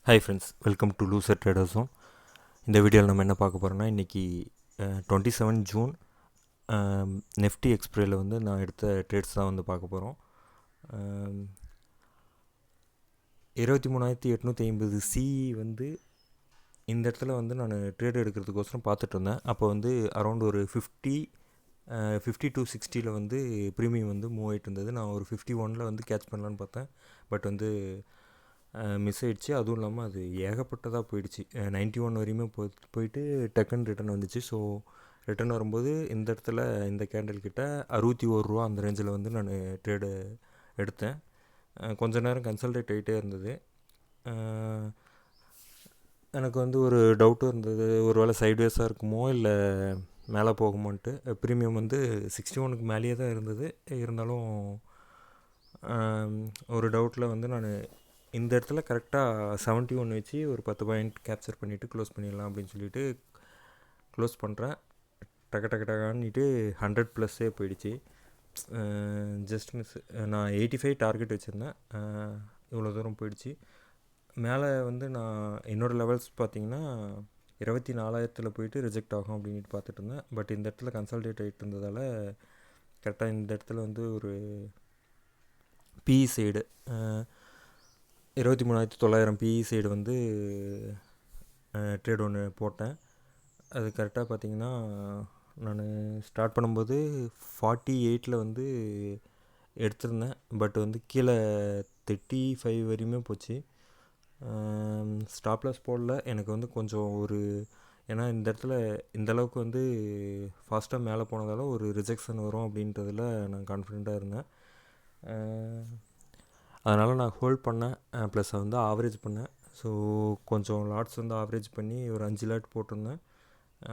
Hi friends, welcome to loser ட்ரேடர்ஸும். இந்த வீடியோவில் நம்ம என்ன பார்க்க போகிறோம்னா, இன்றைக்கி 27 ஜூன் நெஃப்டி எக்ஸ்பிரேயில் வந்து நான் எடுத்த ட்ரேட்ஸ் தான் வந்து பார்க்க போகிறோம். 23,850 சி வந்து இந்த இடத்துல வந்து நான் ட்ரேட் எடுக்கிறதுக்கோசரம் பார்த்துட்டு இருந்தேன். அப்போ வந்து அரௌண்ட் ஒரு 50 to 60 வந்து ப்ரீமியம் வந்து மூவ் ஆகிட்டு இருந்தது. நான் ஒரு 51 வந்து கேட்ச் பண்ணலான்னு பார்த்தேன். பட் வந்து மிஸ் ஆகிடுச்சு. அதுவும் இல்லாமல் அது ஏகப்பட்டதாக போயிடுச்சு. 91 வரையுமே போயிட்டு டக்குன்னு ரிட்டன் வந்துச்சு. ஸோ ரிட்டன் வரும்போது இந்த இடத்துல இந்த கேண்டில் கிட்ட 61 ரூபா அந்த ரேஞ்சில் வந்து நான் ட்ரேடு எடுத்தேன். கொஞ்ச நேரம் கன்சல்டேட் ஆகிட்டே இருந்தது. எனக்கு வந்து ஒரு டவுட்டும் இருந்தது, ஒரு வேளை சைட்வேஸாக இருக்குமோ இல்லை மேலே போகுமோன்ட்டு. ப்ரீமியம் வந்து 61க்கு மேலேயே தான் இருந்தது. இருந்தாலும் ஒரு டவுட்டில் வந்து நான் இந்த இடத்துல கரெக்டாக 71 வச்சு ஒரு 10 பாயிண்ட் கேப்சர் பண்ணிவிட்டு க்ளோஸ் பண்ணிடலாம் அப்படின்னு சொல்லிட்டு க்ளோஸ் பண்ணுறேன். டக்கான்னிட்டு 100+ போயிடுச்சு. Just miss. நான் 85 டார்கெட் வச்சுருந்தேன். இவ்வளோ தூரம் போயிடுச்சு. மேலே வந்து நான் என்னோடய லெவல்ஸ் பார்த்திங்கன்னா 24,000 போயிட்டு ரிஜெக்ட் ஆகும் அப்படின்ட்டு பார்த்துட்டு இருந்தேன். பட் இந்த இடத்துல கன்சல்டேட் ஆகிட்டு இருந்ததால் கரெக்டாக இந்த இடத்துல வந்து ஒரு பிஇ சைடு 23,900 பிஇ சைடு வந்து ட்ரேட் ஒன்று போட்டேன். அது கரெக்டாக பார்த்திங்கன்னா நான் ஸ்டார்ட் பண்ணும்போது 48 வந்து எடுத்திருந்தேன். பட் வந்து கீழே 35 வரையுமே போச்சு. ஸ்டாப்லாஸ் போடல. எனக்கு வந்து கொஞ்சம் ஒரு ஏன்னா இந்த இடத்துல இந்தளவுக்கு வந்து ஃபாஸ்ட்டாக மேலே போனதால் ஒரு ரிஜெக்ஷன் வரும் அப்படின்றதில் நான் கான்ஃபிடெண்ட்டாக இருந்தேன். அதனால் நான் ஹோல்ட் பண்ணேன். ப்ளஸ் வந்து ஆவரேஜ் பண்ணேன். ஸோ கொஞ்சம் லாட்ஸ் வந்து ஆவரேஜ் பண்ணி ஒரு 5 லாட் போட்டிருந்தேன்.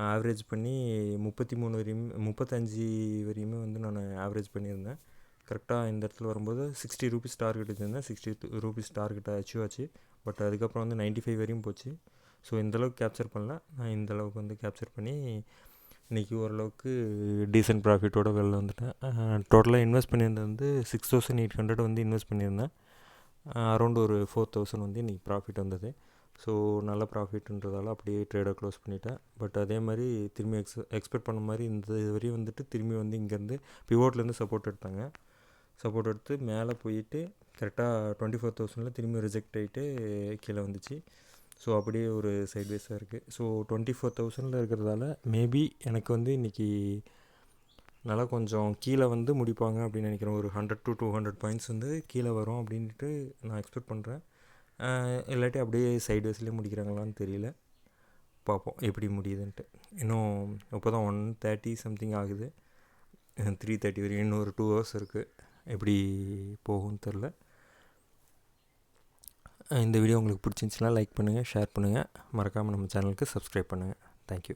ஆவரேஜ் பண்ணி 33 வரையும் 35 வரையுமே வந்து நான் ஆவரேஜ் பண்ணியிருந்தேன். கரெக்டாக இந்த இடத்துல வரும்போது 60 ரூபீஸ் டார்கெட் வச்சுருந்தேன். 60 ரூபீஸ் டார்கெட்டை அச்சீவ் ஆச்சு. பட் அதுக்கப்புறம் வந்து 95 வரையும் போச்சு. ஸோ இந்தளவுக்கு கேப்சர் பண்ணல. நான் இந்தளவுக்கு வந்து கேப்சர் பண்ணி இன்றைக்கி ஓரளவுக்கு டீசென்ட் ப்ராஃபிட்டோட வெளில வந்துட்டேன். டோட்டலாக இன்வெஸ்ட் பண்ணியிருந்தது வந்து 6,800 வந்து இன்வெஸ்ட் பண்ணியிருந்தேன். அரௌண்ட் ஒரு 4,000 வந்து இன்றைக்கி ப்ராஃபிட் வந்தது. ஸோ நல்ல ப்ராஃபிட்ன்றதால அப்படியே ட்ரேடை க்ளோஸ் பண்ணிட்டேன். பட் அதே மாதிரி திரும்பி எக்ஸ்பெக்ட் பண்ண மாதிரி இந்த இது வரையும் வந்துட்டு திரும்பி வந்து இங்கேருந்து பிவோட்லேருந்து சப்போர்ட் எடுத்தாங்க. சப்போர்ட் எடுத்து மேலே போயிட்டு கரெக்டாக 24,000 திரும்பி ரிஜெக்ட் ஆகிட்டு கீழே வந்துச்சு. ஸோ அப்படியே ஒரு சைட்வேஸாக இருக்குது. ஸோ 24,000 இருக்கிறதால மேபி எனக்கு வந்து இன்றைக்கி நல்லா கொஞ்சம் கீழே வந்து முடிப்பாங்க அப்படின்னு நினைக்கிறேன். ஒரு 100 to 200 பாயிண்ட்ஸ் வந்து கீழே வரும் அப்படின்ட்டு நான் எக்ஸ்பெக்ட் பண்ணுறேன். இல்லாட்டி அப்படியே சைட்வேஸ்லேயே முடிக்கிறாங்களான்னு தெரியல. பார்ப்போம் எப்படி முடியுதுன்ட்டு. இன்னும் இப்போ தான் 1:30 சம்திங் ஆகுது. 3:30 வரையும் இன்னும் ஒரு 2 hours இருக்குது. எப்படி போகும்னு தெரில. இந்த வீடியோ உங்களுக்கு பிடிச்சிருந்துச்சுன்னா லைக் பண்ணுங்கள், ஷேர் பண்ணுங்கள். மறக்காமல் நம்ம சேனலுக்கு சப்ஸ்கிரைப் பண்ணுங்கள். தேங்க்யூ.